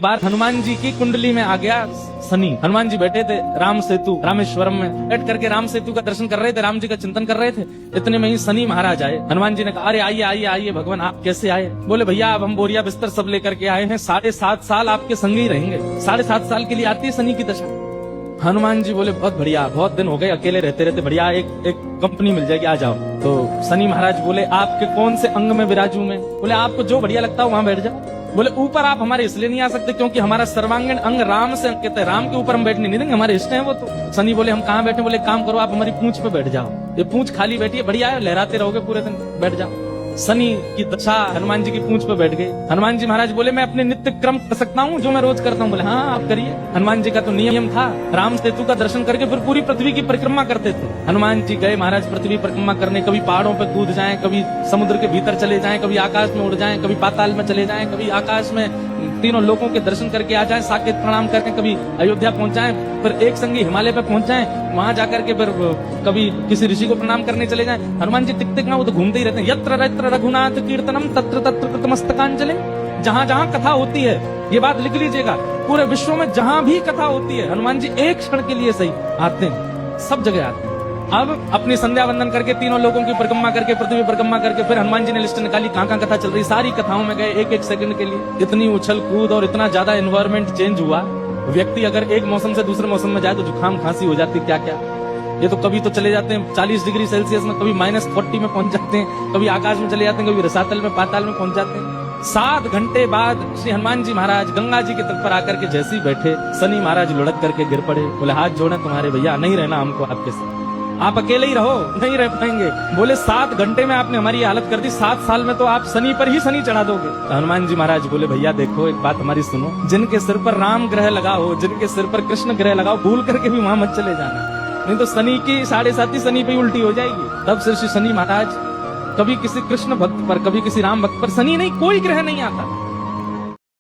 बार हनुमान जी की कुंडली में आ गया शनि। हनुमान जी बैठे थे राम सेतु रामेश्वरम में बैठ करके राम सेतु का दर्शन कर रहे थे, राम जी का चिंतन कर रहे थे। इतने में ही शनि महाराज आए। हनुमान जी ने कहा, अरे आइए आइए आइए भगवान, आप कैसे आए? बोले भैया अब हम बोरिया बिस्तर सब लेकर के आए हैं, 7.5 साल आपके संग ही रहेंगे। 7.5 साल के लिए आती है शनि की दशा। हनुमान जी बोले बहुत बढ़िया, बहुत दिन हो गए अकेले रहते रहते, बढ़िया एक कंपनी मिल जाएगी, आ जाओ। तो शनि महाराज बोले आपके कौन से अंग में विराजू मैं? बोले आपको जो बढ़िया लगता हो वहां बैठ जाओ। बोले ऊपर आप हमारे इसलिए नहीं आ सकते क्योंकि हमारा सर्वांगीण अंग राम से अंकित है, राम के ऊपर हम बैठने नहीं देंगे, हमारे इष्ट हैं वो। तो शनि बोले हम कहाँ बैठे? बोले काम करो आप हमारी पूंछ पे बैठ जाओ, ये पूंछ खाली बैठी है, बढ़िया है, लहराते रहोगे पूरे दिन, बैठ जाओ। शनि की दशा हनुमान जी की पूंछ पे बैठ गई। हनुमान जी महाराज बोले मैं अपने नित्य क्रम कर सकता हूँ जो मैं रोज करता हूँ? बोले हाँ आप करिए। हनुमान जी का तो नियम था, राम सेतु का दर्शन करके फिर पूरी पृथ्वी की परिक्रमा करते थे। हनुमान जी गए महाराज पृथ्वी परिक्रमा करने, कभी पहाड़ों पे कूद जाएं, कभी समुद्र के भीतर चले जाएं, कभी आकाश में उड़ जाएं, कभी पाताल में चले जाएं, कभी आकाश में तीनों लोगों के दर्शन करके आ जाएं, साकेत प्रणाम करके कभी अयोध्या पहुंच जाएं, फिर एक संगी हिमालय पे पहुंच जाएं, वहां जाकर के फिर कभी किसी ऋषि को प्रणाम करने चले जाएं। हनुमान जी टिक टिक ना वो तो घूमते ही रहते हैं। यत्र यत्र रघुनाथ कीर्तनम तत्र तत्र कृतमस्तकांजलि। जहां जहां कथा होती है, ये बात लिख लीजिएगा, पूरे विश्व में जहां भी कथा होती है हनुमान जी एक क्षण के लिए सही आते हैं, सब जगह आते हैं। अब अपनी संध्या वंदन करके तीनों लोगों की परिक्रमा करके पृथ्वी परिक्रमा करके फिर हनुमान जी ने लिस्ट निकाली कहाँ कहाँ कथा चल रही, सारी कथाओं में गए एक एक सेकंड के लिए। इतनी उछल कूद और इतना ज्यादा एनवायरमेंट चेंज हुआ, व्यक्ति अगर एक मौसम से दूसरे मौसम में जाए तो जुकाम खांसी हो जाती, क्या क्या। ये तो कभी तो चले जाते हैं 40 डिग्री सेल्सियस में, कभी -40 में पहुंच जाते हैं, कभी आकाश में चले जाते हैं, कभी रसातल में पाताल में पहुंच जाते हैं। 7 घंटे बाद श्री हनुमान जी महाराज गंगा जी के तट पर आकर के जैसे ही बैठे, शनि महाराज लुढ़क करके गिर पड़े। बोले हाथ जोड़े तुम्हारे भैया, नहीं रहना हमको आपके साथ, आप अकेले ही रहो, नहीं रह पाएंगे। बोले 7 घंटे में आपने हमारी हालत कर दी, 7 साल में तो आप शनि पर ही शनि चढ़ा दोगे। तो हनुमान जी महाराज बोले भैया देखो एक बात हमारी सुनो, जिनके सिर पर राम ग्रह लगा हो, जिनके सिर पर कृष्ण ग्रह लगा हो, भूल करके भी वहां मत चले जाना, नहीं तो शनि की 7.5 शनि पे उल्टी हो जाएगी। तब से श्री शनि महाराज कभी किसी कृष्ण भक्त पर, कभी किसी राम भक्त पर, शनि नहीं कोई ग्रह नहीं आता।